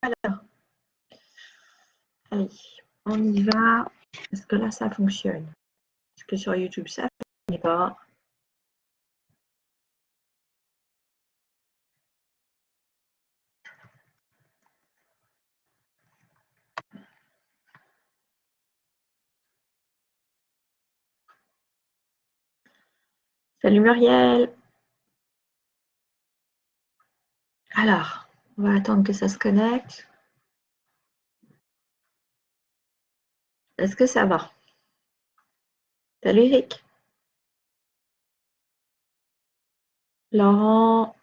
Alors, allez, on y va. Est-ce que là, ça fonctionne? Est-ce que sur YouTube, ça ne fonctionne pas? Salut Muriel. Alors, on va attendre que ça se connecte. Est-ce que ça va? Salut Eric. Laurent.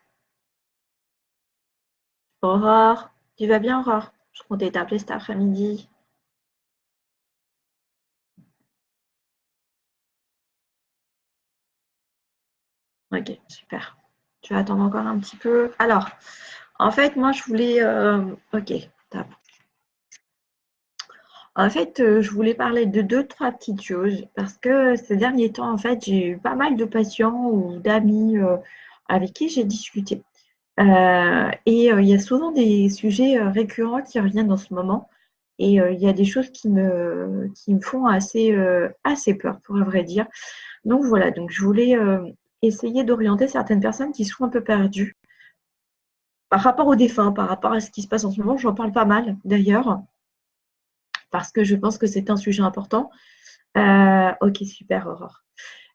Aurore. Tu vas bien, Aurore? Je comptais t'appeler cet après-midi. Ok, super. Tu vas attendre encore un petit peu. Alors, en fait, moi, je voulais… ok, top. En fait, je voulais parler de deux, trois petites choses parce que ces derniers temps, en fait, j'ai eu pas mal de patients ou d'amis avec qui j'ai discuté. Il y a souvent des sujets récurrents qui reviennent en ce moment. Il y a des choses qui me font assez peur, pour à vrai dire. Donc voilà, donc je voulais essayer d'orienter certaines personnes qui sont un peu perdues par rapport aux défunts, par rapport à ce qui se passe en ce moment. J'en parle pas mal d'ailleurs, parce que je pense que c'est un sujet important. Ok, super, Aurore.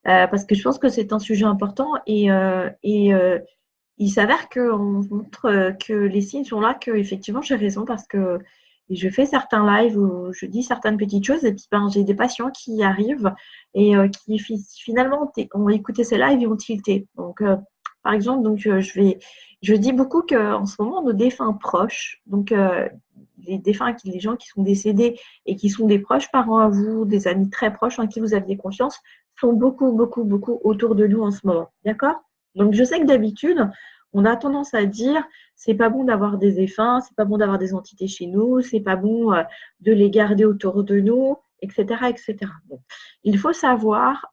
Parce que je pense que c'est un sujet important il s'avère qu'on montre que les signes sont là, que effectivement j'ai raison parce que je fais certains lives où je dis certaines petites choses et puis ben, j'ai des patients qui arrivent et qui finalement ont écouté ces lives et ont tilté. Donc, par exemple, je dis beaucoup qu'en ce moment, nos défunts proches, donc les défunts, les gens qui sont décédés et qui sont des proches parents à vous, des amis très proches en qui vous aviez confiance, sont beaucoup, beaucoup, beaucoup autour de nous en ce moment. D'accord? Donc, je sais que d'habitude, on a tendance à dire c'est pas bon d'avoir des défunts, c'est pas bon d'avoir des entités chez nous, c'est pas bon de les garder autour de nous, etc., etc. Bon. Il faut savoir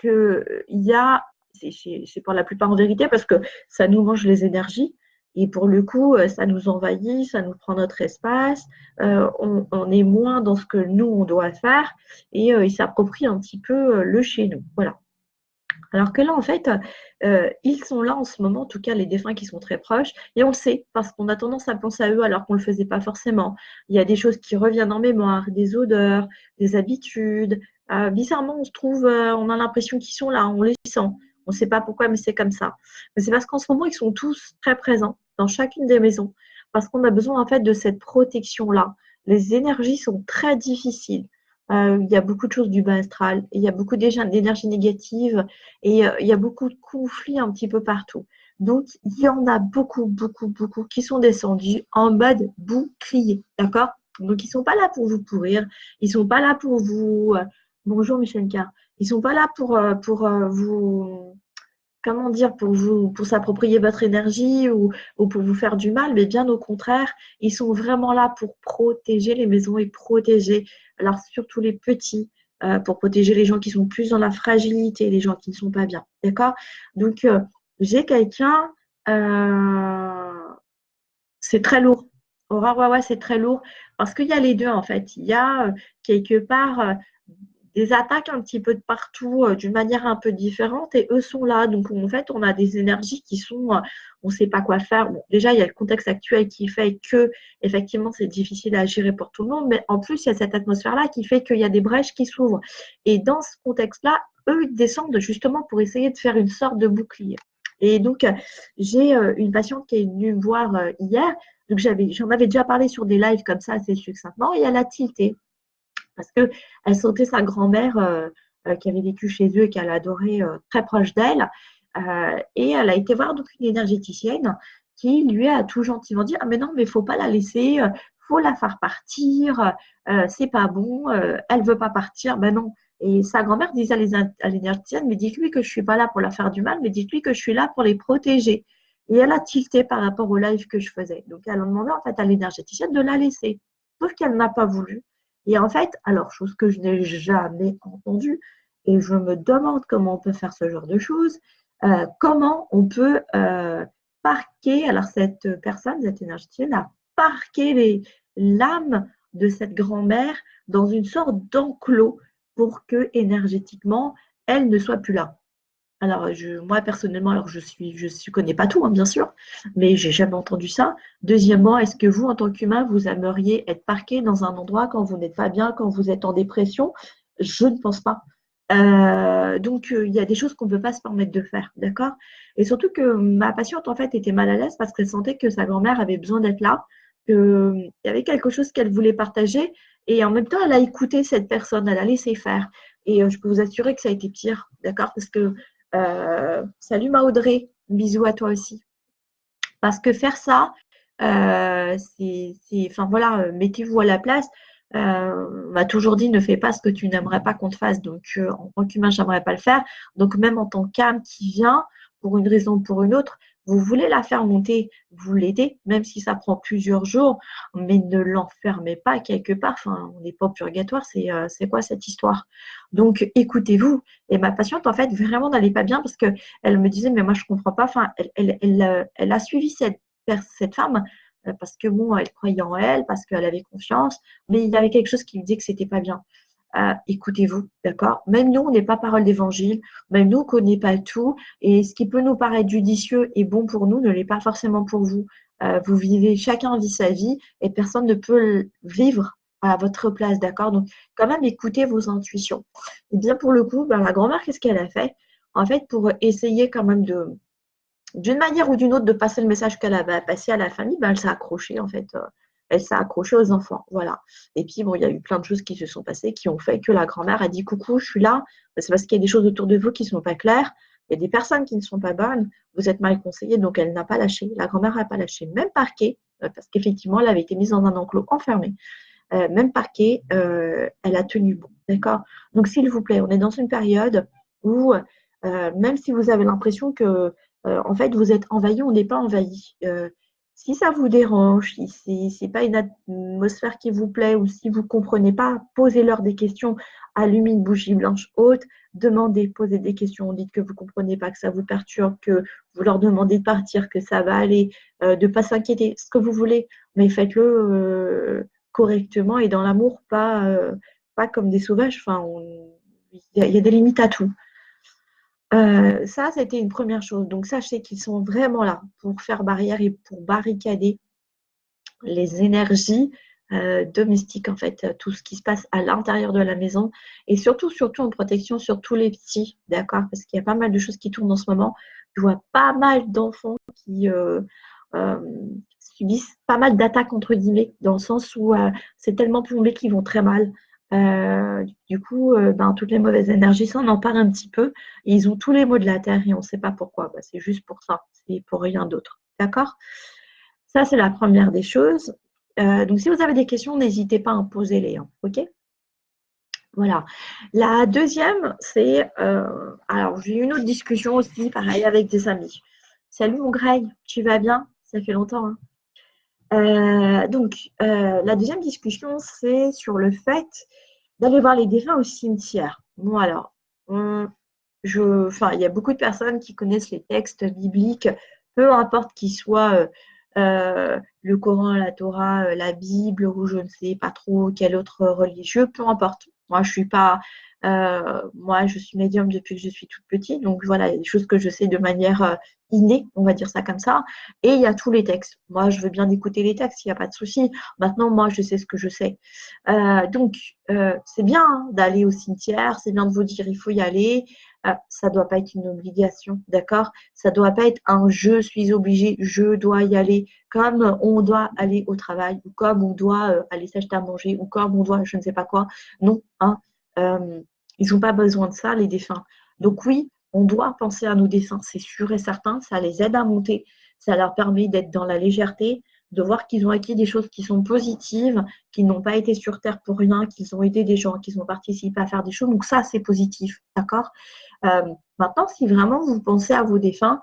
qu'il y a, c'est pour la plupart en vérité, parce que ça nous mange les énergies. Et pour le coup, ça nous envahit, ça nous prend notre espace, on est moins dans ce que nous, on doit faire, et il s'approprie un petit peu le chez nous. Voilà. Alors que là, en fait, ils sont là en ce moment, en tout cas les défunts qui sont très proches, et on le sait, parce qu'on a tendance à penser à eux alors qu'on ne le faisait pas forcément. Il y a des choses qui reviennent en mémoire, des odeurs, des habitudes. Bizarrement, on se trouve, on a l'impression qu'ils sont là, on les sent. On ne sait pas pourquoi, mais c'est comme ça. Mais c'est parce qu'en ce moment, ils sont tous très présents dans chacune des maisons, parce qu'on a besoin en fait de cette protection-là. Les énergies sont très difficiles. Il y a beaucoup de choses du bas astral, il y a beaucoup d'énergie négative et il y a beaucoup de conflits un petit peu partout. Donc, il y en a beaucoup, beaucoup, beaucoup qui sont descendus en mode bouclier, d'accord? Donc, ils ne sont pas là pour vous pourrir, ils ne sont pas là pour vous… bonjour Michel Carr. Ils ne sont pas là pour vous… Comment dire, pour s'approprier votre énergie ou pour vous faire du mal, mais bien au contraire, ils sont vraiment là pour protéger les maisons et protéger, alors surtout les petits, pour protéger les gens qui sont plus dans la fragilité, les gens qui ne sont pas bien. D'accord? Donc, j'ai quelqu'un, euh, c'est très lourd. Aurore, ouais, ouais, c'est très lourd parce qu'il y a les deux en fait. Il y a quelque part des attaques un petit peu de partout, d'une manière un peu différente, et eux sont là. Donc, en fait, on a des énergies qui sont, on ne sait pas quoi faire. Bon, déjà, il y a le contexte actuel qui fait que, effectivement, c'est difficile à gérer pour tout le monde, mais en plus, il y a cette atmosphère-là qui fait qu'il y a des brèches qui s'ouvrent. Et dans ce contexte-là, eux, ils descendent justement pour essayer de faire une sorte de bouclier. Et donc, j'ai une patiente qui est venue me voir hier. Donc, j'en avais déjà parlé sur des lives comme ça assez succinctement, et elle a tilté parce qu'elle sentait sa grand-mère qui avait vécu chez eux et qu'elle adorait très proche d'elle. Et elle a été voir donc une énergéticienne qui lui a tout gentiment dit: ah mais non, mais il ne faut pas la laisser, faut la faire partir, c'est pas bon, elle ne veut pas partir. Ben non. Et sa grand-mère disait à l'énergéticienne: mais dites-lui que je ne suis pas là pour la faire du mal, mais dites-lui que je suis là pour les protéger. Et elle a tilté par rapport au live que je faisais. Donc elle a demandé en fait à l'énergéticienne de la laisser. Sauf qu'elle n'a pas voulu. Et en fait, alors, chose que je n'ai jamais entendue, et je me demande comment on peut faire ce genre de choses, comment on peut parquer, alors cette personne, cette énergéticienne, parquer l'âme de cette grand-mère dans une sorte d'enclos pour que énergétiquement, elle ne soit plus là. Alors, moi, personnellement, alors je connais pas tout, hein, bien sûr, mais j'ai jamais entendu ça. Deuxièmement, est-ce que vous, en tant qu'humain, vous aimeriez être parqué dans un endroit quand vous n'êtes pas bien, quand vous êtes en dépression? Je ne pense pas. Donc, il y a des choses qu'on ne peut pas se permettre de faire, d'accord? Et surtout que ma patiente, en fait, était mal à l'aise parce qu'elle sentait que sa grand-mère avait besoin d'être là, qu'il y avait quelque chose qu'elle voulait partager, et en même temps, elle a écouté cette personne, elle a laissé faire. Et je peux vous assurer que ça a été pire, d'accord? Parce que salut ma Audrey, bisous à toi aussi. Parce que faire ça, enfin voilà, mettez-vous à la place. On m'a toujours dit ne fais pas ce que tu n'aimerais pas qu'on te fasse. Donc en tant qu'humain, j'aimerais pas le faire. Donc même en tant qu'âme qui vient, pour une raison ou pour une autre, vous voulez la faire monter, vous l'aidez, même si ça prend plusieurs jours, mais ne l'enfermez pas quelque part. Enfin, on n'est pas au purgatoire, c'est quoi cette histoire? Donc écoutez-vous. Et ma patiente, en fait, vraiment n'allait pas bien parce que elle me disait, mais moi je comprends pas. Enfin, elle a suivi cette femme parce que bon, elle croyait en elle, parce qu'elle avait confiance, mais il y avait quelque chose qui lui disait que c'était pas bien. Écoutez-vous, d'accord? Même nous, on n'est pas parole d'évangile, même nous, on ne connaît pas tout, et ce qui peut nous paraître judicieux et bon pour nous ne l'est pas forcément pour vous. Vous vivez, chacun vit sa vie, et personne ne peut vivre à votre place, d'accord? Donc, quand même, écoutez vos intuitions. Et bien, pour le coup, ben, la grand-mère, qu'est-ce qu'elle a fait? En fait, pour essayer quand même d'une manière ou d'une autre, de passer le message qu'elle avait à passer à la famille, ben, elle s'est accrochée, en fait. Elle s'est accrochée aux enfants, voilà. Et puis, bon, il y a eu plein de choses qui se sont passées qui ont fait que la grand-mère a dit coucou, je suis là. C'est parce qu'il y a des choses autour de vous qui ne sont pas claires. Il y a des personnes qui ne sont pas bonnes. Vous êtes mal conseillés, donc elle n'a pas lâché. La grand-mère n'a pas lâché, même parquée, parce qu'effectivement, elle avait été mise dans un enclos enfermé. Même parquée, elle a tenu bon, d'accord? Donc, s'il vous plaît, on est dans une période où, même si vous avez l'impression que, en fait, vous êtes envahi, on n'est pas envahi. Si ça vous dérange, si ce n'est pas une atmosphère qui vous plaît ou si vous ne comprenez pas, posez-leur des questions, allumez une bougie blanche haute, demandez, posez des questions, dites que vous ne comprenez pas, que ça vous perturbe, que vous leur demandez de partir, que ça va aller, de ne pas s'inquiéter, ce que vous voulez, mais faites-le correctement et dans l'amour, pas comme des sauvages. Enfin, il y a des limites à tout. Ça, c'était une première chose. Donc, sachez qu'ils sont vraiment là pour faire barrière et pour barricader les énergies domestiques, en fait, tout ce qui se passe à l'intérieur de la maison et surtout en protection sur tous les petits, d'accord? Parce qu'il y a pas mal de choses qui tournent en ce moment. Je vois pas mal d'enfants qui euh, subissent pas mal d'attaques, entre guillemets, dans le sens où c'est tellement plombé qu'ils vont très mal. Du coup, ben, toutes les mauvaises énergies, ça, on en parle un petit peu. Et ils ont tous les maux de la terre et on ne sait pas pourquoi. Ben, c'est juste pour ça, c'est pour rien d'autre. D'accord? Ça, c'est la première des choses. Donc, si vous avez des questions, n'hésitez pas à en poser les. Hein, OK? Voilà. La deuxième, c'est. Alors, j'ai eu une autre discussion aussi, pareil, avec des amis. Salut mon Greg, tu vas bien? Ça fait longtemps. Hein. La deuxième discussion, c'est sur le fait d'aller voir les défunts au cimetière. Bon, alors, il y a beaucoup de personnes qui connaissent les textes bibliques, peu importe qu'ils soient le Coran, la Torah, la Bible, ou je ne sais pas trop quel autre religieux, peu importe. Moi, je suis médium depuis que je suis toute petite, donc voilà, il y a des choses que je sais de manière innée, on va dire ça comme ça. Et il y a tous les textes. Moi, je veux bien écouter les textes, il n'y a pas de souci. Maintenant, moi, je sais ce que je sais. C'est bien hein, d'aller au cimetière, c'est bien de vous dire il faut y aller. Ça ne doit pas être une obligation, d'accord? Ça ne doit pas être un je suis obligé, je dois y aller, comme on doit aller au travail, ou comme on doit aller s'acheter à manger, ou comme on doit je ne sais pas quoi. Non, hein, ils n'ont pas besoin de ça, les défunts. Donc oui, on doit penser à nos défunts, c'est sûr et certain, ça les aide à monter, ça leur permet d'être dans la légèreté, de voir qu'ils ont acquis des choses qui sont positives, qu'ils n'ont pas été sur Terre pour rien, qu'ils ont aidé des gens, qu'ils ont participé à faire des choses. Donc ça, c'est positif, d'accord? Maintenant, si vraiment vous pensez à vos défunts,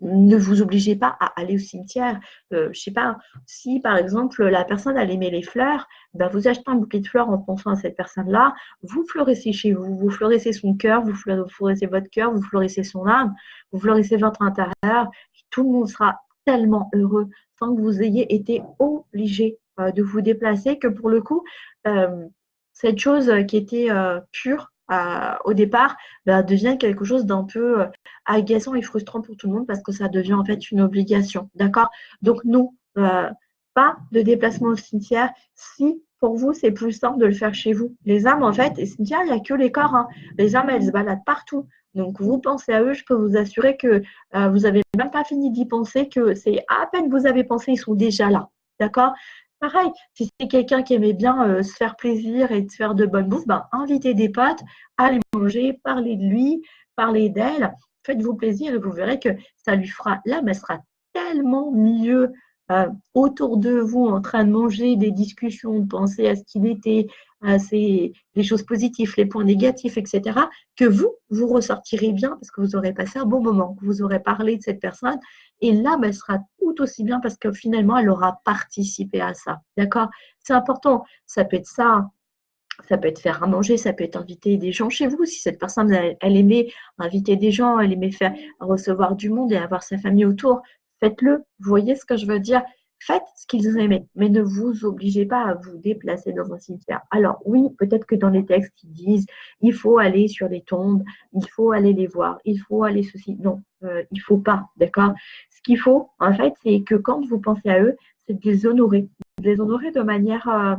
ne vous obligez pas à aller au cimetière. Je ne sais pas, si par exemple la personne elle aimait les fleurs, ben, vous achetez un bouquet de fleurs en pensant à cette personne-là, vous fleurissez chez vous, vous fleurissez son cœur, vous fleurissez votre cœur, vous fleurissez son âme, vous fleurissez votre intérieur, tout le monde sera tellement heureux sans que vous ayez été obligé de vous déplacer, que pour le coup, euh, cette chose qui était pure au départ bah, devient quelque chose d'un peu agaçant et frustrant pour tout le monde parce que ça devient en fait une obligation. D'accord? Donc, nous, pas de déplacement au cimetière si pour vous, c'est plus simple de le faire chez vous. Les âmes, en fait, et cimetière, il n'y a que les corps. Hein. Les âmes, elles se baladent partout. Donc, vous pensez à eux, je peux vous assurer que vous n'avez même pas fini d'y penser, que c'est à peine vous avez pensé, ils sont déjà là. D'accord? Pareil, si c'est quelqu'un qui aimait bien se faire plaisir et se faire de bonnes bouffes, ben, invitez des potes, allez manger, parlez de lui, parlez d'elle, faites-vous plaisir et vous verrez que ça lui fera, l'âme, elle sera tellement mieux autour de vous en train de manger, des discussions, de penser à ce qu'il était, à les choses positives, les points négatifs, etc., que vous ressortirez bien parce que vous aurez passé un bon moment, que vous aurez parlé de cette personne. Et là, elle sera tout aussi bien parce que finalement, elle aura participé à ça. D'accord? C'est important. Ça peut être ça. Ça peut être faire à manger, ça peut être inviter des gens chez vous. Si cette personne, elle aimait inviter des gens, elle aimait faire recevoir du monde et avoir sa famille autour, faites-le. Vous voyez ce que je veux dire? Faites ce qu'ils aimaient, mais ne vous obligez pas à vous déplacer dans un cimetière. Alors oui, peut-être que dans les textes, ils disent il faut aller sur les tombes, il faut aller les voir, il faut aller ceci. Non, il ne faut pas, d'accord? Ce qu'il faut, en fait, c'est que quand vous pensez à eux, c'est de les honorer de manière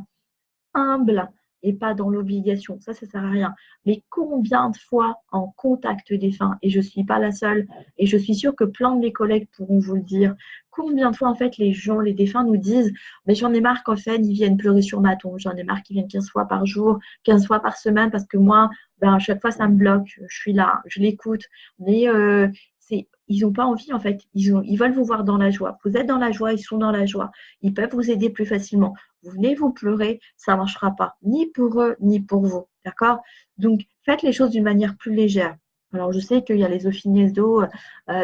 humble et pas dans l'obligation. Ça sert à rien. Mais combien de fois en contact défunt, et je ne suis pas la seule, et je suis sûre que plein de mes collègues pourront vous le dire, combien de fois en fait les gens, les défunts nous disent mais j'en ai marre qu'en fait ils viennent pleurer sur ma tombe, j'en ai marre qu'ils viennent 15 fois par jour, 15 fois par semaine, parce que moi, ben, à chaque fois ça me bloque, je suis là, je l'écoute, mais ils n'ont pas envie en fait, ils veulent vous voir dans la joie. Vous êtes dans la joie, ils sont dans la joie, ils peuvent vous aider plus facilement. Vous venez vous pleurer, ça ne marchera pas, ni pour eux, ni pour vous. D'accord? Donc, faites les choses d'une manière plus légère. Alors, je sais qu'il y a les offinesos,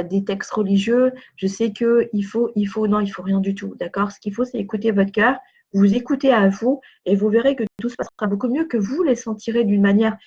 des textes religieux. Je sais non, il faut rien du tout. D'accord? Ce qu'il faut, c'est écouter votre cœur, vous écoutez à vous, et vous verrez que tout se passera beaucoup mieux, que vous les sentirez d'une manière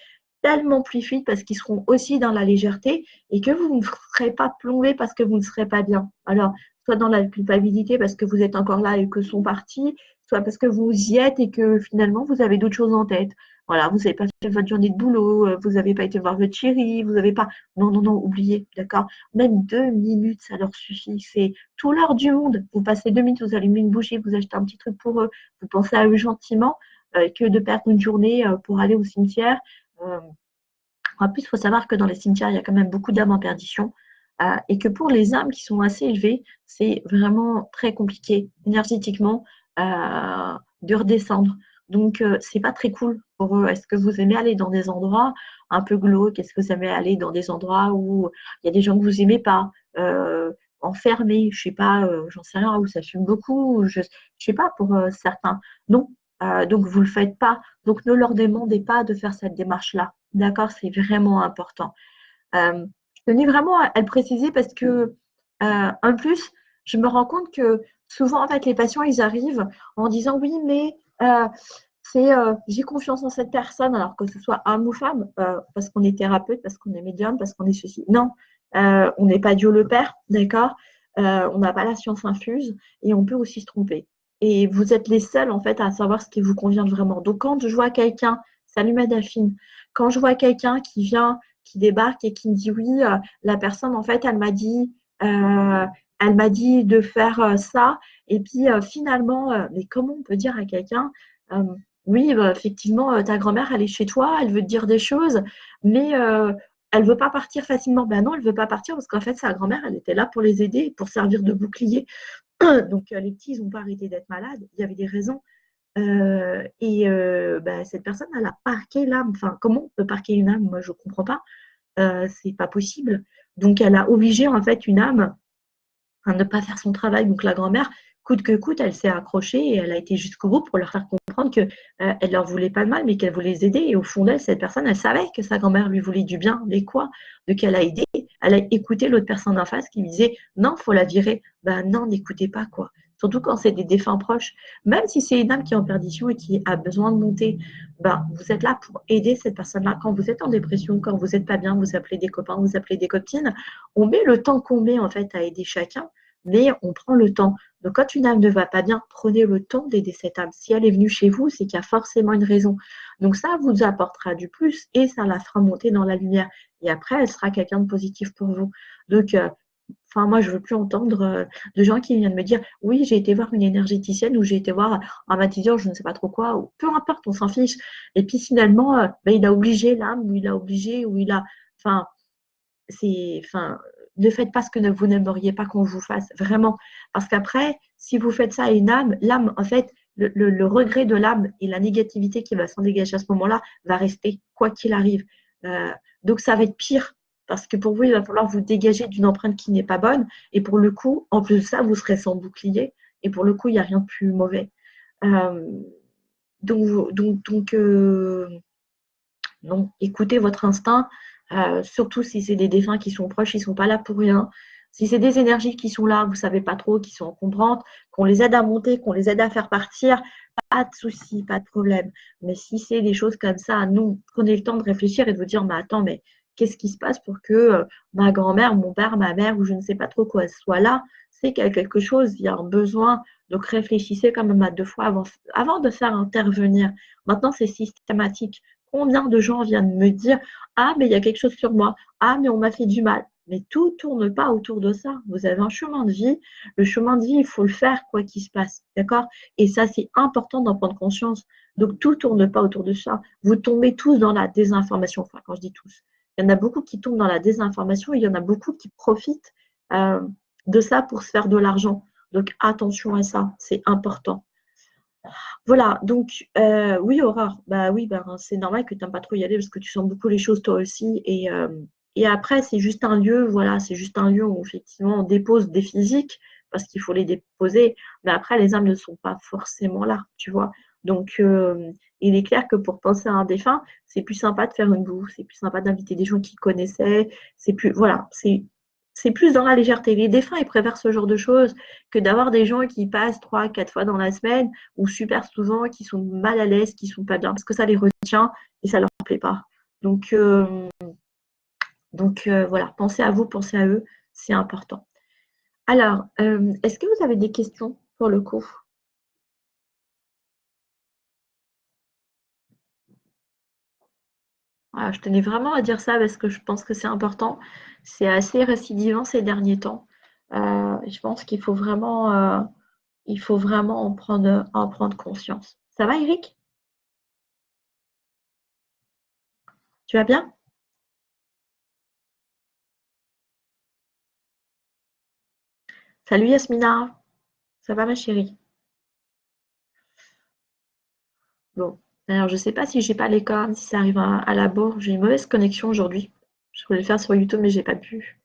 tellement plus fluide parce qu'ils seront aussi dans la légèreté et que vous ne serez pas plombé parce que vous ne serez pas bien. Alors, soit dans la culpabilité parce que vous êtes encore là et que sont partis, soit parce que vous y êtes et que finalement vous avez d'autres choses en tête. Voilà, vous n'avez pas fait votre journée de boulot, vous n'avez pas été voir votre chérie, vous n'avez pas. Non, non, non, oubliez, d'accord? Même 2 minutes, ça leur suffit. C'est tout l'heure du monde. Vous passez 2 minutes, vous allumez une bougie, vous achetez un petit truc pour eux, vous pensez à eux gentiment, que de perdre une journée pour aller au cimetière. Euh, En plus, il faut savoir que dans les cimetières, il y a quand même beaucoup d'âmes en perdition et que pour les âmes qui sont assez élevées, c'est vraiment très compliqué énergétiquement de redescendre. Donc, c'est pas très cool pour eux. Est-ce que vous aimez aller dans des endroits un peu glauques? Est-ce que vous aimez aller dans des endroits où il y a des gens que vous aimez pas, enfermés, je sais pas, j'en sais rien, où ça fume beaucoup, je sais pas pour certains. Non, donc vous le faites pas. Donc ne leur demandez pas de faire cette démarche-là. D'accord, c'est vraiment important. Je tenais vraiment à le préciser parce que, en plus, je me rends compte que souvent, en fait, les patients, ils arrivent en disant oui, mais j'ai confiance en cette personne, alors que ce soit homme ou femme, parce qu'on est thérapeute, parce qu'on est médium, parce qu'on est ceci. Non, on n'est pas Dieu le Père, d'accord? On n'a pas la science infuse et on peut aussi se tromper. Et vous êtes les seuls, en fait, à savoir ce qui vous convient vraiment. Donc, quand je vois quelqu'un, salut ma Delphine, quand je vois quelqu'un qui vient, qui débarque et qui me dit oui, la personne, en fait, euh, elle m'a dit de faire ça. Et puis, finalement, mais comment on peut dire à quelqu'un, euh, oui, bah, effectivement, ta grand-mère, elle est chez toi, elle veut te dire des choses, mais elle ne veut pas partir facilement. Ben non, elle ne veut pas partir parce qu'en fait, sa grand-mère, elle était là pour les aider, pour servir de bouclier. Donc, les petits, ils n'ont pas arrêté d'être malades. Il y avait des raisons. Bah, cette personne, elle a parqué l'âme. Enfin, comment on peut parquer une âme? Moi, je ne comprends pas. C'est pas possible. Donc, elle a obligé, en fait, une âme à ne pas faire son travail. Donc, la grand-mère, coûte que coûte, elle s'est accrochée et elle a été jusqu'au bout pour leur faire comprendre qu'elle ne leur voulait pas de mal, mais qu'elle voulait les aider. Et au fond d'elle, cette personne, elle savait que sa grand-mère lui voulait du bien. Mais quoi? De qu'elle a aidé, elle a écouté l'autre personne en face qui lui disait non, il faut la virer. Ben non, n'écoutez pas, quoi. Surtout quand c'est des défunts proches. Même si c'est une âme qui est en perdition et qui a besoin de monter, ben, vous êtes là pour aider cette personne-là. Quand vous êtes en dépression, quand vous n'êtes pas bien, vous appelez des copains, vous appelez des copines. On met le temps qu'on met en fait à aider chacun. mais on prend le temps. Donc, quand une âme ne va pas bien, prenez le temps d'aider cette âme. Si elle est venue chez vous, c'est qu'il y a forcément une raison. Donc, ça vous apportera du plus et ça la fera monter dans la lumière. Et après, elle sera quelqu'un de positif pour vous. Donc, enfin, moi, je ne veux plus entendre de gens qui viennent me dire oui, j'ai été voir une énergéticienne ou j'ai été voir un matiseur, je ne sais pas trop quoi, ou peu importe, on s'en fiche. Et puis finalement, ben, il a obligé l'âme, ou il a obligé, ou il a. Enfin, enfin, ne faites pas ce que vous n'aimeriez pas qu'on vous fasse, vraiment. Parce qu'après, si vous faites ça à une âme, l'âme, en fait, le regret de l'âme et la négativité qui va s'en dégager à ce moment-là va rester, quoi qu'il arrive. Euh, donc, ça va être pire. Parce que pour vous, il va falloir vous dégager d'une empreinte qui n'est pas bonne. Et pour le coup, en plus de ça, vous serez sans bouclier. Et pour le coup, il n'y a rien de plus mauvais. Euh, donc, non, écoutez votre instinct, surtout si c'est des défunts qui sont proches, ils ne sont pas là pour rien. Si c'est des énergies qui sont là, vous ne savez pas trop, qui sont encombrantes, qu'on les aide à monter, qu'on les aide à faire partir, pas de souci, pas de problème. Mais si c'est des choses comme ça, non, prenez le temps de réfléchir et de vous dire, mais attends, mais qu'est-ce qui se passe pour que ma grand-mère, mon père, ma mère, ou je ne sais pas trop quoi, soit là? C'est qu'il y a quelque chose, il y a un besoin. Donc réfléchissez quand même à 2 fois avant de faire intervenir. Maintenant, c'est systématique. Combien de gens viennent me dire ah, mais il y a quelque chose sur moi, ah, mais on m'a fait du mal. Mais tout ne tourne pas autour de ça. Vous avez un chemin de vie. Le chemin de vie, il faut le faire quoi qu'il se passe. D'accord? Et ça, c'est important d'en prendre conscience. Donc, tout ne tourne pas autour de ça. Vous tombez tous dans la désinformation. Enfin, quand je dis tous, il y en a beaucoup qui tombent dans la désinformation. Il y en a beaucoup qui profitent euh, de ça pour se faire de l'argent. Donc, attention à ça. C'est important. Voilà, donc oui, Aurore, bah oui, bah, c'est normal que tu n'aimes pas trop y aller parce que tu sens beaucoup les choses toi aussi. Et après, c'est juste un lieu, voilà, c'est juste un lieu où effectivement on dépose des physiques parce qu'il faut les déposer. Mais après, les âmes ne sont pas forcément là, tu vois. Donc, il est clair que pour penser à un défunt, c'est plus sympa de faire une bouffe, c'est plus sympa d'inviter des gens qui connaissaient, c'est plus, voilà, c'est plus dans la légèreté. Les défunts, ils préfèrent ce genre de choses que d'avoir des gens qui passent 3, 4 fois dans la semaine ou super souvent, qui sont mal à l'aise, qui sont pas bien, parce que ça les retient et ça leur plaît pas. Donc, voilà, pensez à vous, pensez à eux, c'est important. Alors, est-ce que vous avez des questions pour le coup? Voilà, je tenais vraiment à dire ça parce que je pense que c'est important. C'est assez récidivant ces derniers temps. Je pense il faut vraiment en prendre conscience. Ça va, Eric? Tu vas bien? Salut Yasmina, ça va ma chérie? Bon, alors je sais pas si j'ai pas les cornes, si ça arrive à la bourre. J'ai une mauvaise connexion aujourd'hui. Je voulais le faire sur YouTube, mais j'ai pas pu.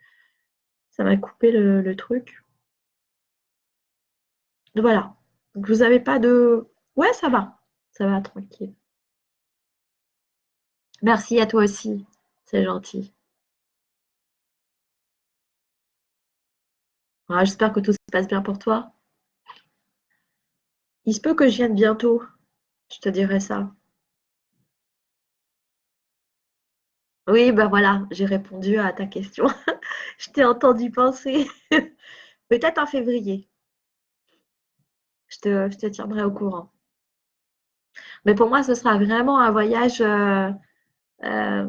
Ça m'a coupé le truc. Voilà. Donc vous avez pas de. Ouais, ça va. Ça va, tranquille. Merci à toi aussi. C'est gentil. Ah, j'espère que tout se passe bien pour toi. Il se peut que je vienne bientôt. Je te dirai ça. Oui, ben voilà, j'ai répondu à ta question. Je t'ai entendu penser. Peut-être en février. Je te tiendrai au courant. Mais pour moi, ce sera vraiment un voyage euh,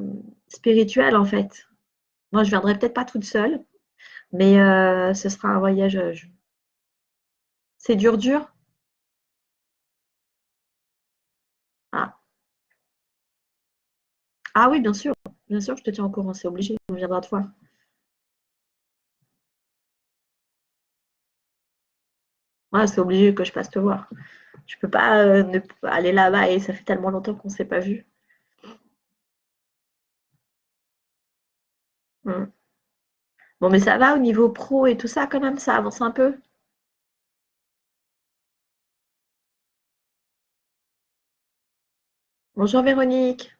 spirituel, en fait. Moi, je viendrai peut-être pas toute seule, mais ce sera un voyage. C'est dur, dur? Ah. Ah oui, bien sûr. Bien sûr, je te tiens au courant, c'est obligé. On viendra te voir. Ouais, c'est obligé que je passe te voir. Je peux pas ne pas aller là-bas et ça fait tellement longtemps qu'on ne s'est pas vu. Mm. Bon, mais ça va au niveau pro et tout ça, quand même, ça avance un peu. Bonjour Véronique,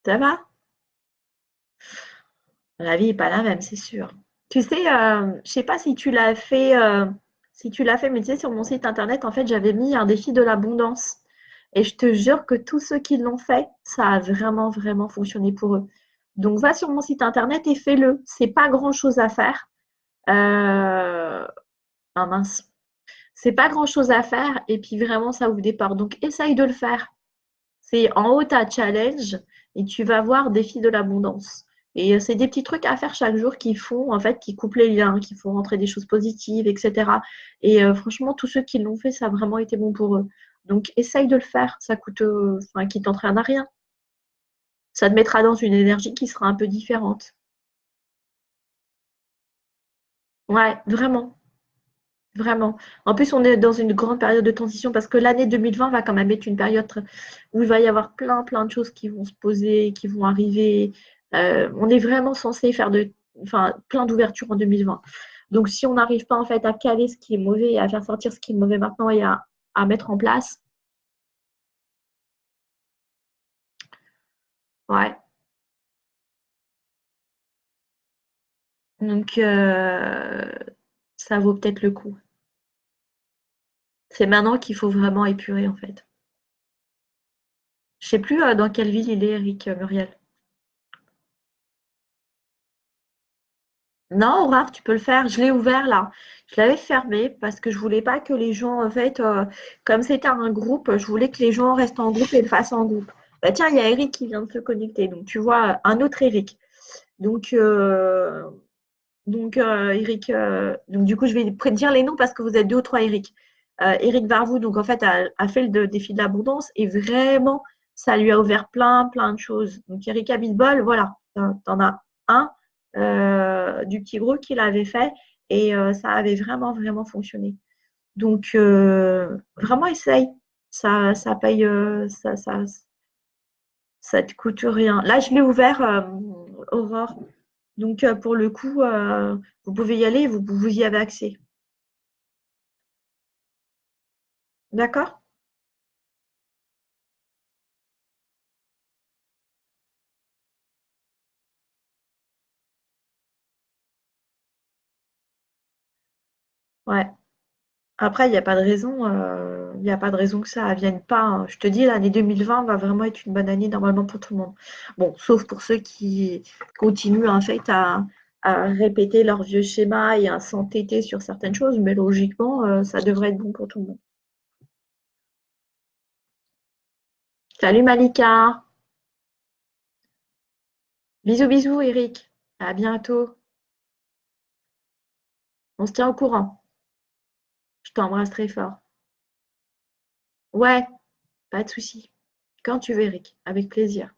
ça va? La vie n'est pas la même, c'est sûr. Tu sais, je sais pas si tu l'as fait, mais tu sais, sur mon site internet, en fait, j'avais mis un défi de l'abondance. Et je te jure que tous ceux qui l'ont fait, ça a vraiment, vraiment fonctionné pour eux. Donc, va sur mon site internet et fais-le. C'est pas grand-chose à faire. Ah mince. C'est pas grand-chose à faire et puis vraiment, ça ouvre des portes. Donc, essaye de le faire. C'est en haut, ta challenge et tu vas voir défi de l'abondance. Et c'est des petits trucs à faire chaque jour qui font, en fait, qui coupent les liens, qui font rentrer des choses positives, etc. Et franchement, tous ceux qui l'ont fait, ça a vraiment été bon pour eux. Donc, essaye de le faire. Ça coûte, enfin, qui t'entraîne à rien. Ça te mettra dans une énergie qui sera un peu différente. Ouais, vraiment. Vraiment. En plus, on est dans une grande période de transition parce que l'année 2020 va quand même être une période où il va y avoir plein de choses qui vont se poser, qui vont arriver. On est vraiment censé faire enfin, plein d'ouvertures en 2020. Donc, si on n'arrive pas en fait à caler ce qui est mauvais et à faire sortir ce qui est mauvais maintenant et à mettre en place, ouais. Donc, ça vaut peut-être le coup. C'est maintenant qu'il faut vraiment épurer en fait. Je sais plus dans quelle ville il est, Eric Muriel. Non, Aurore, tu peux le faire. Je l'ai ouvert là. Je l'avais fermé parce que je voulais pas que les gens, en fait, comme c'était un groupe, je voulais que les gens restent en groupe et le fassent en groupe. Bah tiens, il y a Eric qui vient de se connecter. Donc tu vois, un autre Eric. Donc, Eric, donc du coup, je vais dire les noms parce que vous êtes deux ou trois Eric. Eric Varvou, donc en fait, a fait le défi de l'abondance et vraiment, ça lui a ouvert plein de choses. Donc Eric Abitbol, voilà, t'en as un du petit groupe qu'il avait fait et ça avait vraiment fonctionné. Donc vraiment, essaye. Ça paye, ça te coûte rien. Là, je l'ai ouvert, Aurore. Donc, pour le coup, vous pouvez y aller, vous y avez accès. D'accord? Ouais. Après, il n'y a pas de raison, il n'y a pas de raison que ça ne vienne pas, hein. Je te dis, l'année 2020 va vraiment être une bonne année normalement pour tout le monde. Bon, sauf pour ceux qui continuent en fait à répéter leur vieux schéma et à s'entêter sur certaines choses, mais logiquement, ça devrait être bon pour tout le monde. Salut Malika. Bisous, Eric. À bientôt. On se tient au courant. Je t'embrasse très fort. Ouais, pas de souci. Quand tu veux, Eric, avec plaisir.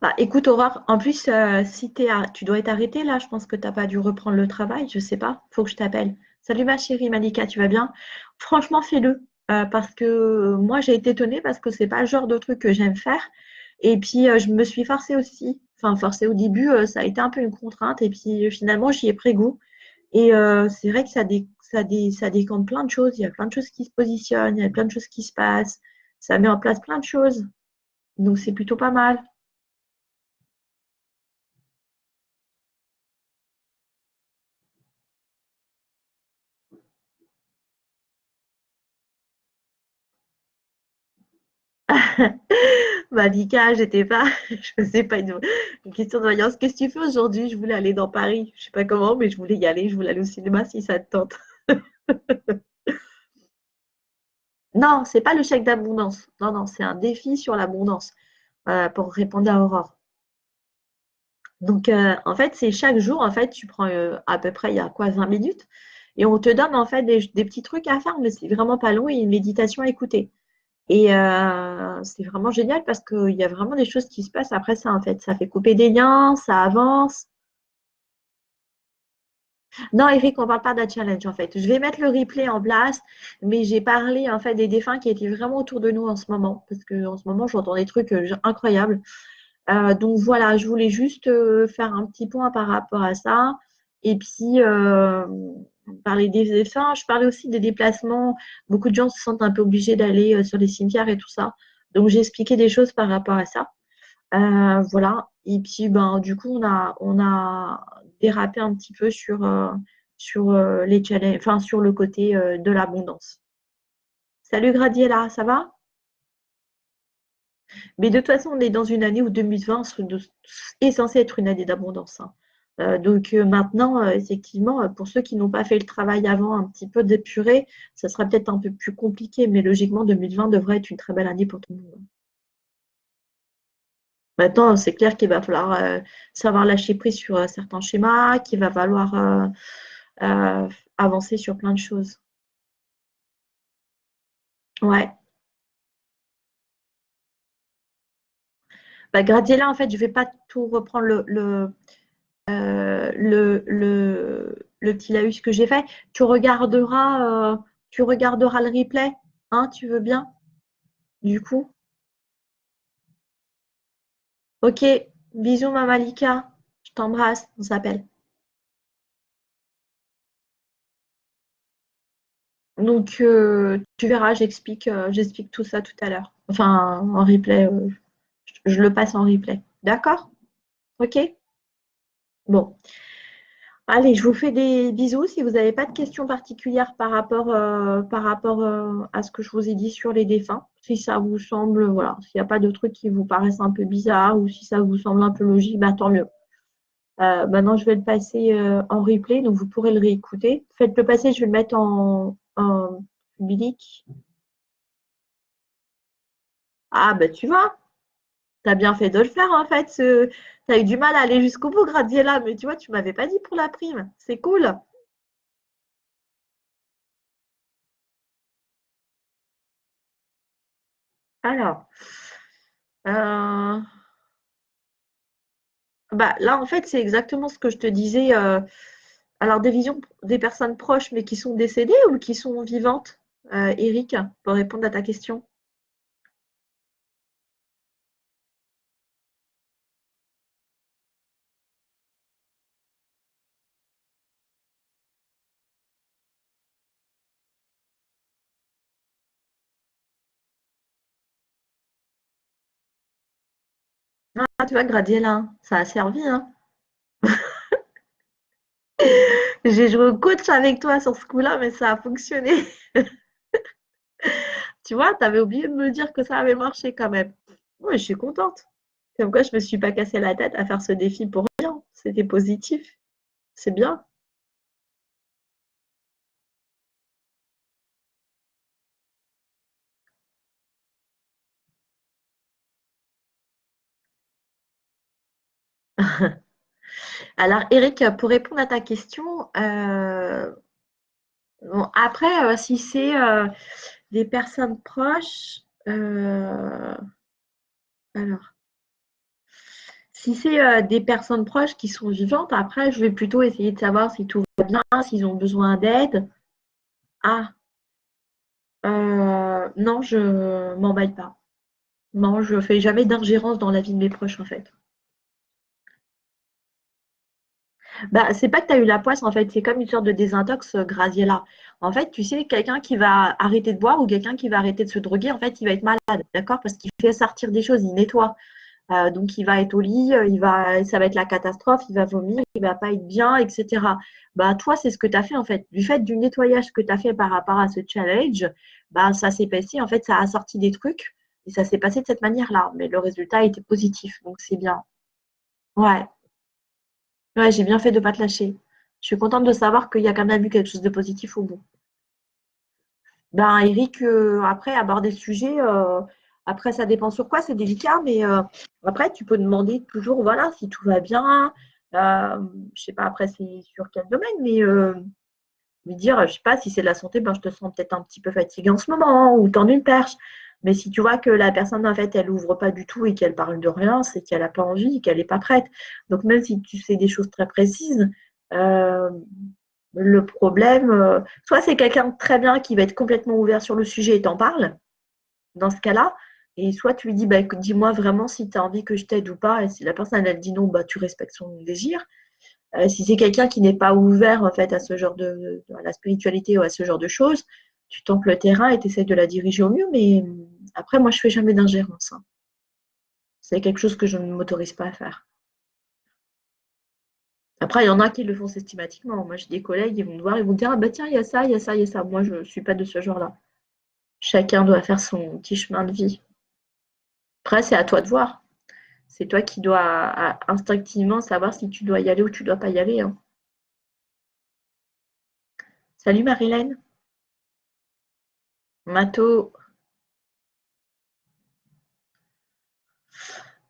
Bah, écoute, Aurore, en plus, si tu dois être arrêtée là, je pense que tu n'as pas dû reprendre le travail, je sais pas, faut que je t'appelle. Salut ma chérie Malika, tu vas bien? Franchement, fais-le, parce que moi, j'ai été étonnée parce que c'est pas le genre de truc que j'aime faire. Et puis, je me suis forcée aussi. Enfin, forcée au début, ça a été un peu une contrainte. Et puis, finalement, j'y ai pris goût. Et c'est vrai que ça décante plein de choses. Il y a plein de choses qui se positionnent, il y a plein de choses qui se passent. Ça met en place plein de choses. Donc, c'est plutôt pas mal. Malika, j'étais pas, je faisais pas une question de voyance. Qu'est-ce que tu fais aujourd'hui? Je voulais aller dans Paris. Je sais pas comment, mais je voulais y aller. Je voulais aller au cinéma si ça te tente. Non, c'est pas le chèque d'abondance. Non, c'est un défi sur l'abondance pour répondre à Aurore. Donc, en fait, c'est chaque jour, en fait, tu prends à peu près, il y a quoi, 20 minutes, et on te donne en fait des petits trucs à faire, mais c'est vraiment pas long et une méditation à écouter. Et c'est vraiment génial parce qu'il y a vraiment des choses qui se passent après ça, en fait. Ça fait couper des liens, ça avance. Non, Eric, on ne parle pas d'un challenge, en fait. Je vais mettre le replay en place, mais j'ai parlé, en fait, des défunts qui étaient vraiment autour de nous en ce moment, parce qu'en ce moment, j'entends des trucs incroyables. Donc voilà, je voulais juste faire un petit point par rapport à ça. Et puis, parler des défunts. Je parlais aussi des déplacements. Beaucoup de gens se sentent un peu obligés d'aller sur les cimetières et tout ça. Donc, j'ai expliqué des choses par rapport à ça. Voilà. Et puis, ben, du coup, on a dérapé un petit peu sur les challenges, enfin, sur le côté de l'abondance. Salut Gradiela, ça va? Mais de toute façon, on est dans une année où 2020 est censé être une année d'abondance, hein. Donc maintenant, effectivement, pour ceux qui n'ont pas fait le travail avant, un petit peu d'épurer, ça sera peut-être un peu plus compliqué, mais logiquement, 2020 devrait être une très belle année pour tout le monde. Maintenant, c'est clair qu'il va falloir savoir lâcher prise sur certains schémas, qu'il va falloir avancer sur plein de choses. Ouais. Bah, Gradiella, en fait, je ne vais pas tout reprendre le petit laïus que j'ai fait. Tu regarderas le replay, hein, tu veux bien, du coup. Ok, bisous, ma Malika. Je t'embrasse, on s'appelle. Donc, tu verras, j'explique tout ça tout à l'heure. Enfin, en replay, je le passe en replay. D'accord? Ok? Bon. Allez, je vous fais des bisous. Si vous n'avez pas de questions particulières par rapport à ce que je vous ai dit sur les défunts, si ça vous semble, voilà, s'il n'y a pas de trucs qui vous paraissent un peu bizarres ou si ça vous semble un peu logique, bah, tant mieux. Maintenant, je vais le passer en replay, donc vous pourrez le réécouter. Faites-le passer, je vais le mettre en public. Ah, bah tu vois, t'as bien fait de le faire en fait. T'as eu du mal à aller jusqu'au bout, Graziella, mais tu vois, tu m'avais pas dit pour la prime. C'est cool. Alors, euh, bah, là, en fait, c'est exactement ce que je te disais. Alors, des visions des personnes proches, mais qui sont décédées ou qui sont vivantes, Eric, pour répondre à ta question. Ah, tu vois, Gradiella, ça a servi, hein. J'ai joué au coach avec toi sur ce coup-là, mais ça a fonctionné. Tu vois, tu avais oublié de me dire que ça avait marché quand même. Oui, je suis contente. Comme quoi, je me suis pas cassé la tête à faire ce défi pour rien. C'était positif. C'est bien. Alors, Eric, pour répondre à ta question, bon, après, si c'est des personnes proches, alors, si c'est des personnes proches qui sont vivantes, après, je vais plutôt essayer de savoir si tout va bien, s'ils ont besoin d'aide. Ah, non, je m'emballe pas. Non, je fais jamais d'ingérence dans la vie de mes proches, en fait. Bah, c'est pas que tu as eu la poisse, en fait, c'est comme une sorte de désintox Graziella. En fait, tu sais, quelqu'un qui va arrêter de boire ou quelqu'un qui va arrêter de se droguer, en fait, il va être malade, d'accord? Parce qu'il fait sortir des choses, il nettoie. Donc, il va être au lit, ça va être la catastrophe, il va vomir, il va pas être bien, etc. Bah, toi, c'est ce que tu as fait, en fait. Du fait du nettoyage que tu as fait par rapport à ce challenge, bah, ça s'est passé, en fait, ça a sorti des trucs et ça s'est passé de cette manière-là. Mais le résultat était positif, donc c'est bien. Ouais. Ouais, j'ai bien fait de ne pas te lâcher. Je suis contente de savoir qu'il y a quand même eu quelque chose de positif au bout. Ben, Eric, après, aborder le sujet, après, ça dépend sur quoi, c'est délicat, mais après, tu peux demander toujours, voilà, si tout va bien. Je sais pas, après, c'est sur quel domaine, mais lui dire, je sais pas, si c'est de la santé, ben, je te sens peut-être un petit peu fatigué en ce moment, ou tendu une perche. Mais si tu vois que la personne, en fait, elle ouvre pas du tout et qu'elle parle de rien, c'est qu'elle n'a pas envie, qu'elle n'est pas prête. Donc, même si tu sais des choses très précises, euh, le problème, soit c'est quelqu'un de très bien qui va être complètement ouvert sur le sujet et t'en parle, dans ce cas-là, et soit tu lui dis, bah, écoute, dis-moi vraiment si tu as envie que je t'aide ou pas, et si la personne, elle dit non, bah, tu respectes son désir. Si c'est quelqu'un qui n'est pas ouvert en fait à ce genre à la spiritualité ou à ce genre de choses, tu tentes le terrain et tu essaies de la diriger au mieux. Mais après, moi, je fais jamais d'ingérence, hein. C'est quelque chose que je ne m'autorise pas à faire. Après, il y en a qui le font systématiquement. Moi, j'ai des collègues, ils vont me voir, ils vont me dire, ah bah tiens, il y a ça, il y a ça, il y a ça. Moi, je ne suis pas de ce genre-là. Chacun doit faire son petit chemin de vie. Après, c'est à toi de voir. C'est toi qui dois instinctivement savoir si tu dois y aller ou tu dois pas y aller, hein. Salut Marilène. Mato.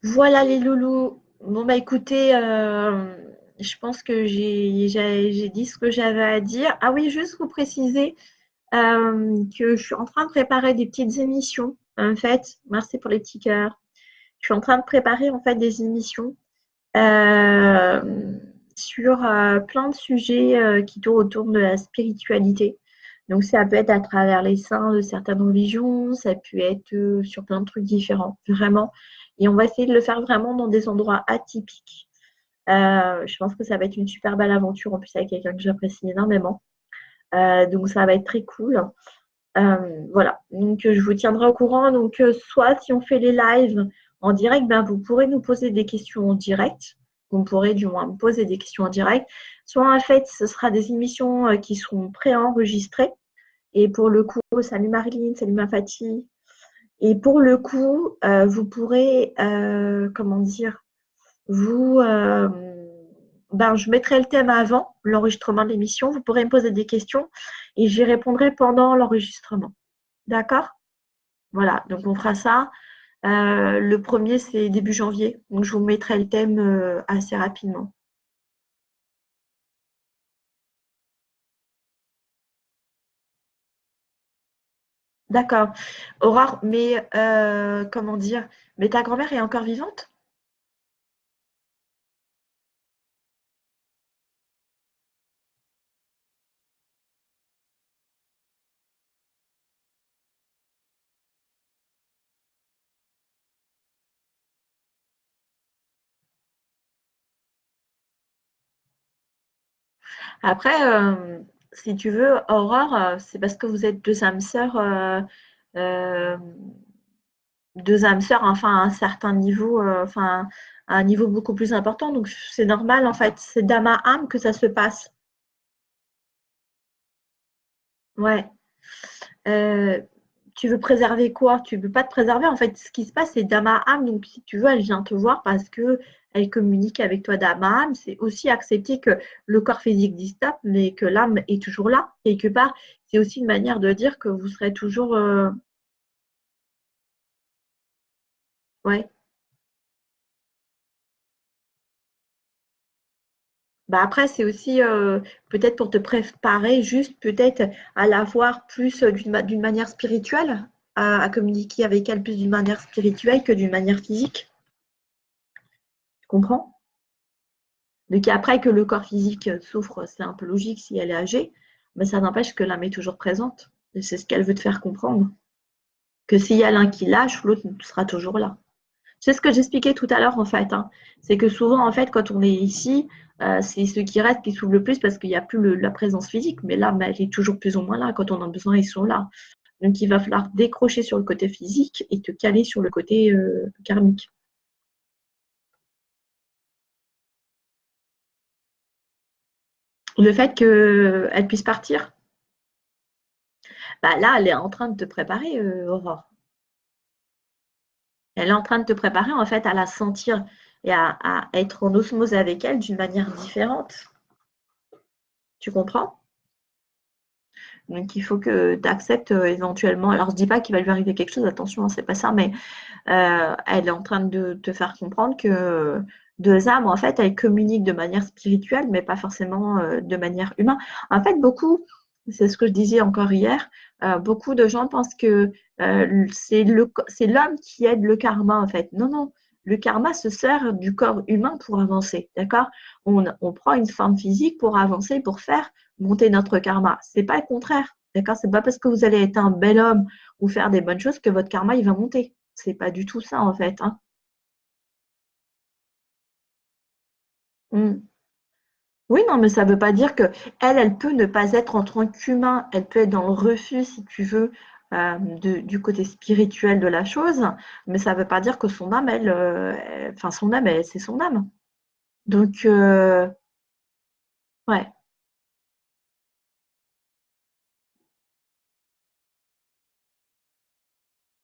Voilà les loulous. Bon bah écoutez, je pense que j'ai dit ce que j'avais à dire. Ah oui, juste vous préciser que je suis en train de préparer des petites émissions. En fait, merci pour les petits cœurs. Je suis en train de préparer en fait des émissions euh, sur plein de sujets qui tournent autour de la spiritualité. Donc ça peut être à travers les saints de certaines religions, ça peut être sur plein de trucs différents, vraiment. Et on va essayer de le faire vraiment dans des endroits atypiques. Je pense que ça va être une super belle aventure, en plus avec quelqu'un que j'apprécie énormément. Donc ça va être très cool. Voilà, donc je vous tiendrai au courant. Donc, soit si on fait les lives en direct, ben, vous pourrez nous poser des questions en direct. Vous pourrez du moins me poser des questions en direct. Soit en fait, ce sera des émissions qui seront préenregistrées. Et pour le coup, salut Marilyn, salut ma Fatih. Et pour le coup, vous pourrez, comment dire, vous, ben, je mettrai le thème avant l'enregistrement de l'émission. Vous pourrez me poser des questions et j'y répondrai pendant l'enregistrement. D'accord? Voilà, donc on fera ça. Le premier, c'est début janvier. Donc je vous mettrai le thème assez rapidement. D'accord. Aurore, mais comment dire? Mais ta grand-mère est encore vivante? Après, si tu veux, Aurore, c'est parce que vous êtes euh, deux âmes sœurs, enfin à un certain niveau, enfin à un niveau beaucoup plus important. Donc c'est normal en fait. C'est d'âme à âme que ça se passe. Ouais. Euh, tu veux préserver quoi? Tu ne veux pas te préserver. En fait, ce qui se passe, c'est d'âme à âme. Donc, si tu veux, elle vient te voir parce que elle communique avec toi d'âme à âme. C'est aussi accepter que le corps physique distape, mais que l'âme est toujours là. Quelque part, c'est aussi une manière de dire que vous serez toujours. Ouais. Bah après, c'est aussi peut-être pour te préparer, juste peut-être à la voir plus d'une manière spirituelle, à communiquer avec elle plus d'une manière spirituelle que d'une manière physique. Tu comprends? Donc après que le corps physique souffre, c'est un peu logique si elle est âgée, mais ça n'empêche que l'âme est toujours présente. Et c'est ce qu'elle veut te faire comprendre. Que s'il y a l'un qui lâche, l'autre sera toujours là. C'est ce que j'expliquais tout à l'heure en fait, hein. C'est que souvent en fait quand on est ici, c'est ceux qui restent qui souffrent le plus parce qu'il n'y a plus la présence physique, mais l'âme elle est toujours plus ou moins là. Quand on a besoin, ils sont là. Donc il va falloir décrocher sur le côté physique et te caler sur le côté karmique. Le fait qu'elle puisse partir, bah là, elle est en train de te préparer, Aurore. Elle est en train de te préparer en fait à la sentir et à être en osmose avec elle d'une manière différente. Tu comprends? Donc il faut que tu acceptes éventuellement. Alors je dis pas qu'il va lui arriver quelque chose, attention, hein, c'est pas ça, mais elle est en train de te faire comprendre que deux âmes, en fait, elles communiquent de manière spirituelle, mais pas forcément de manière humaine. En fait, beaucoup, c'est ce que je disais encore hier, beaucoup de gens pensent que c'est l'homme qui aide le karma, en fait. Non, non. Le karma se sert du corps humain pour avancer, d'accord? On prend une forme physique pour avancer, pour faire monter notre karma. C'est pas le contraire, d'accord? C'est pas parce que vous allez être un bel homme ou faire des bonnes choses que votre karma, il va monter. C'est pas du tout ça, en fait, hein. Mm. Oui, non, mais ça veut pas dire que elle peut ne pas être en tant qu'humain. Elle peut être dans le refus, si tu veux, du côté spirituel de la chose, mais ça veut pas dire que son âme, enfin, son âme, c'est son âme. Donc, ouais.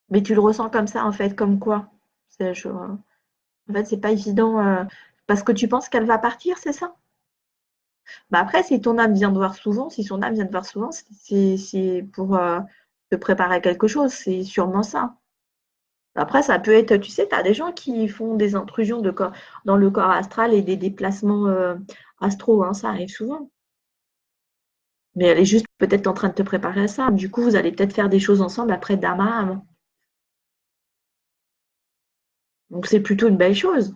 Mais tu le ressens comme ça, en fait, comme quoi? En fait, c'est pas évident parce que tu penses qu'elle va partir, c'est ça? Bah après, si ton âme vient te voir souvent, si son âme vient te voir souvent, c'est pour te préparer à quelque chose, c'est sûrement ça. Après, ça peut être, tu sais, tu as des gens qui font des intrusions dans le corps astral et des déplacements astraux, hein, ça arrive souvent. Mais elle est juste peut-être en train de te préparer à ça. Du coup, vous allez peut-être faire des choses ensemble après d'âme à âme. Donc, c'est plutôt une belle chose.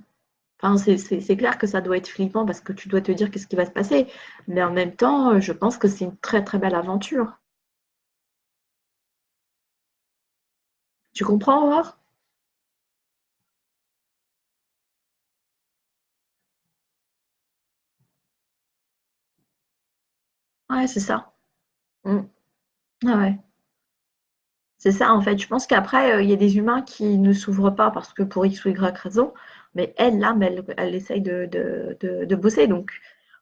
Enfin, c'est clair que ça doit être flippant parce que tu dois te dire qu'est-ce qui va se passer. Mais en même temps, je pense que c'est une très très belle aventure. Tu comprends, Aurore? Ouais, c'est ça. Mm. Ah ouais. C'est ça, en fait. Je pense qu'après, il y a des humains qui ne s'ouvrent pas parce que pour X ou Y raison, mais elle, l'âme, elle essaye de bosser. Donc,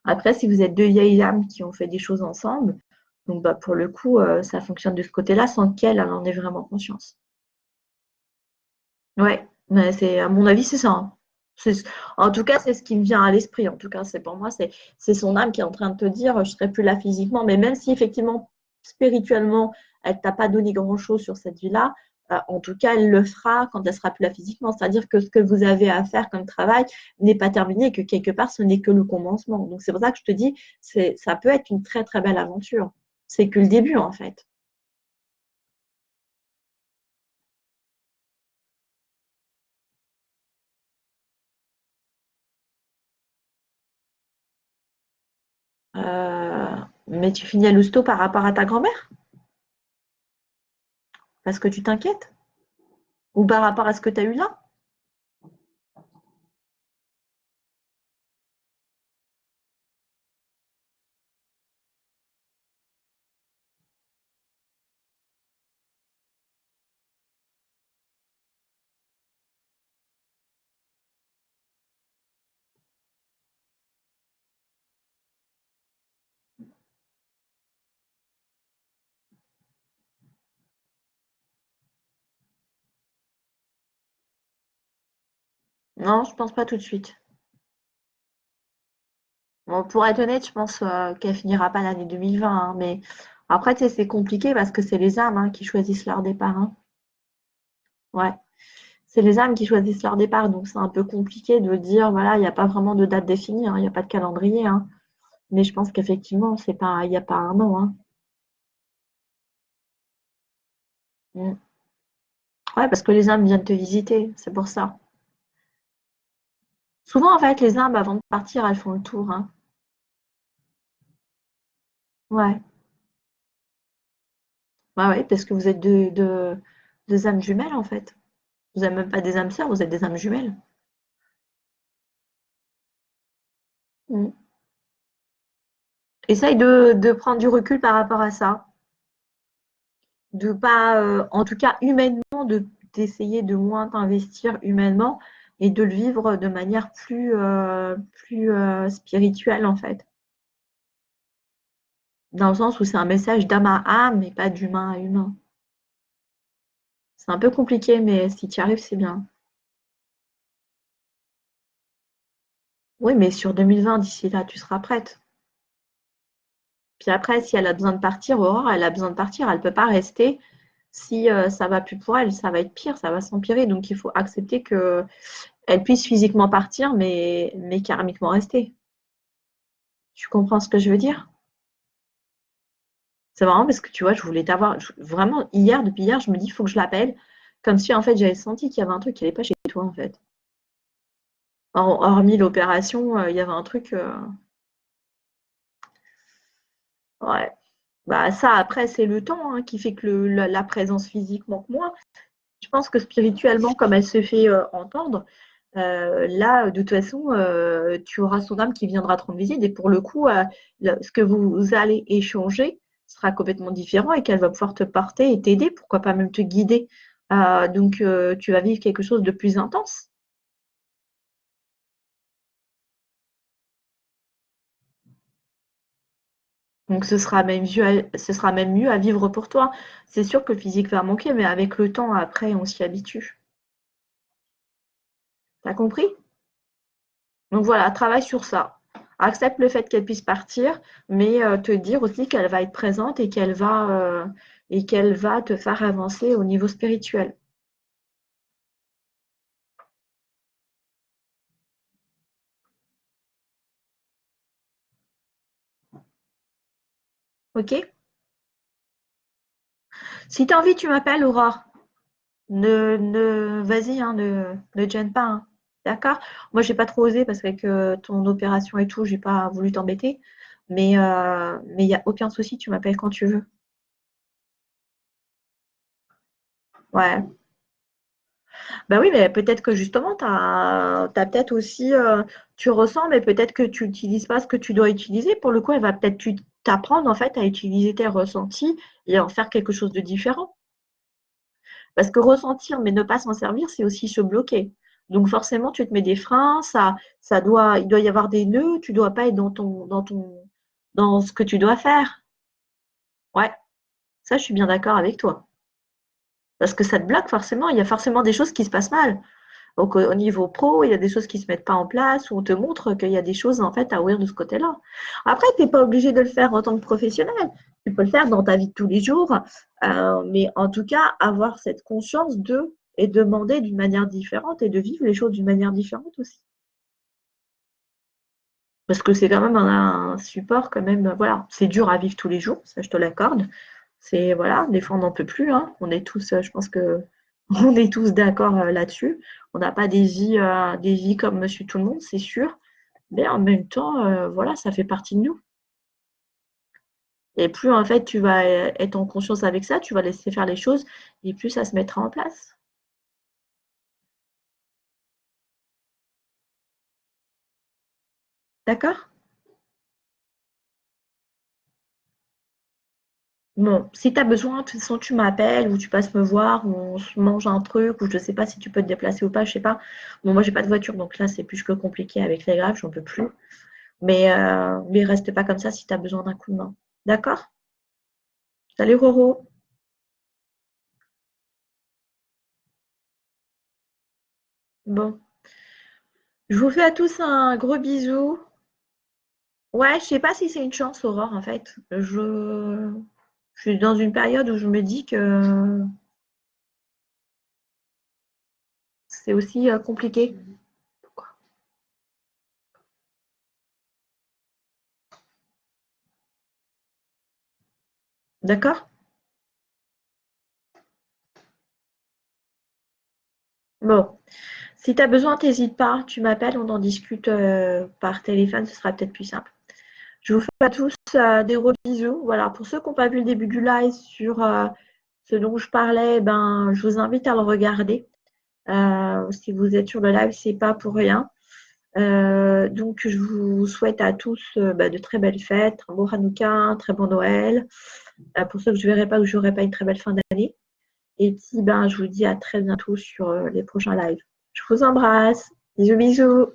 après, si vous êtes deux vieilles âmes qui ont fait des choses ensemble, donc bah, pour le coup, ça fonctionne de ce côté-là sans qu'elle elle en ait vraiment conscience. Ouais, mais à mon avis, c'est ça, hein. En tout cas, c'est ce qui me vient à l'esprit. En tout cas, c'est pour moi, c'est son âme qui est en train de te dire, je serai plus là physiquement. Mais même si effectivement, spirituellement, elle t'a pas donné grand-chose sur cette vie-là, en tout cas, elle le fera quand elle sera plus là physiquement. C'est-à-dire que ce que vous avez à faire comme travail n'est pas terminé et que quelque part, ce n'est que le commencement. Donc c'est pour ça que je te dis, ça peut être une très très belle aventure. C'est que le début, en fait. Mais tu finis à l'hosto par rapport à ta grand-mère? Parce que tu t'inquiètes? Ou par rapport à ce que tu as eu là? Non, je pense pas tout de suite. Bon, pour être honnête, je pense qu'elle finira pas l'année 2020, hein, mais après, tu sais, c'est compliqué parce que c'est les âmes hein, qui choisissent leur départ, hein. Ouais, c'est les âmes qui choisissent leur départ, donc c'est un peu compliqué de dire, voilà, il n'y a pas vraiment de date définie, hein, il n'y a pas de calendrier, hein. Mais je pense qu'effectivement, c'est pas, il n'y a pas un an, hein. Mm. Ouais, parce que les âmes viennent te visiter, c'est pour ça. Souvent, en fait, les âmes, avant de partir, elles font le tour, hein. Ouais. Ouais, ouais, parce que vous êtes deux âmes jumelles, en fait. Vous n'êtes même pas des âmes sœurs, vous êtes des âmes jumelles. Mm. Essaye de prendre du recul par rapport à ça. De pas, en tout cas humainement, d'essayer de moins t'investir humainement et de le vivre de manière plus spirituelle, en fait. Dans le sens où c'est un message d'âme à âme et pas d'humain à humain. C'est un peu compliqué, mais si tu y arrives, c'est bien. Oui, mais sur 2020, d'ici là, tu seras prête. Puis après, si elle a besoin de partir, Aurore, elle a besoin de partir. Elle ne peut pas rester. Si ça va plus pour elle, ça va être pire, ça va s'empirer. Donc, il faut accepter qu'elle puisse physiquement partir, mais karmiquement rester. Tu comprends ce que je veux dire? C'est marrant parce que tu vois, je voulais t'avoir. Vraiment, hier, depuis hier, je me dis, il faut que je l'appelle. Comme si, en fait, j'avais senti qu'il y avait un truc qui n'allait pas chez toi, en fait. Hormis l'opération, il y avait un truc. Ouais. Bah, ça, après, c'est le temps hein, qui fait que la présence physique manque moins. Je pense que spirituellement, comme elle se fait entendre, là, de toute façon, tu auras son âme qui viendra te rendre visite. Et pour le coup, ce que vous allez échanger sera complètement différent et qu'elle va pouvoir te porter et t'aider, pourquoi pas même te guider. Donc, tu vas vivre quelque chose de plus intense. Donc, ce sera même mieux à vivre pour toi. C'est sûr que le physique va manquer, mais avec le temps, après, on s'y habitue. T'as compris? Donc voilà, travaille sur ça. Accepte le fait qu'elle puisse partir, mais te dire aussi qu'elle va être présente et qu'elle va te faire avancer au niveau spirituel. Ok? Si tu as envie, tu m'appelles, Aurore. Vas-y, hein, ne gêne pas, hein. D'accord? Moi, j'ai pas trop osé parce qu'avec ton opération et tout, j'ai pas voulu t'embêter. Mais il n'y a aucun souci, tu m'appelles quand tu veux. Ouais. Bah oui, mais peut-être que justement, t'as peut-être aussi, tu ressens, mais peut-être que tu n'utilises pas ce que tu dois utiliser. Pour le coup, elle va peut-être t'apprendre en fait à utiliser tes ressentis et à en faire quelque chose de différent. Parce que ressentir mais ne pas s'en servir, c'est aussi se bloquer. Donc forcément, tu te mets des freins, il doit y avoir des nœuds, tu dois pas être dans ce que tu dois faire. Ouais, ça, je suis bien d'accord avec toi. Parce que ça te bloque forcément, il y a forcément des choses qui se passent mal. Donc au niveau pro, il y a des choses qui ne se mettent pas en place, où on te montre qu'il y a des choses en fait à ouvrir de ce côté-là. Après, tu n'es pas obligé de le faire en tant que professionnel. Tu peux le faire dans ta vie de tous les jours, mais en tout cas, avoir cette conscience de et demander d'une manière différente et de vivre les choses d'une manière différente aussi. Parce que c'est quand même un support, quand même, voilà, c'est dur à vivre tous les jours, ça je te l'accorde. C'est voilà, des fois on n'en peut plus, hein. On est tous, je pense que on est tous d'accord là-dessus. On n'a pas des vies comme Monsieur Tout le Monde, c'est sûr. Mais en même temps, voilà, ça fait partie de nous. Et plus en fait tu vas être en conscience avec ça, tu vas laisser faire les choses, et plus ça se mettra en place. D'accord? Bon, si tu as besoin, de toute façon, tu m'appelles ou tu passes me voir ou on se mange un truc ou je ne sais pas si tu peux te déplacer ou pas, je sais pas. Bon, moi, j'ai pas de voiture, donc là, c'est plus que compliqué avec les graves, j'en peux plus. Mais reste pas comme ça si tu as besoin d'un coup de main. D'accord? Salut Roro. Bon, je vous fais à tous un gros bisou. Ouais, je sais pas si c'est une chance, Aurore, en fait. Je suis dans une période où je me dis que c'est aussi compliqué. D'accord? Bon, si tu as besoin, t'hésites pas, tu m'appelles, on en discute par téléphone, ce sera peut-être plus simple. Je vous fais à tous des gros bisous. Voilà, pour ceux qui n'ont pas vu le début du live sur ce dont je parlais, ben, je vous invite à le regarder. Si vous êtes sur le live, c'est pas pour rien. Donc, je vous souhaite à tous de très belles fêtes, un beau Hanouka, un très bon Noël. Pour ceux que je ne verrai pas ou je n'aurai pas une très belle fin d'année. Et puis, ben, je vous dis à très bientôt sur les prochains lives. Je vous embrasse. Bisous, bisous.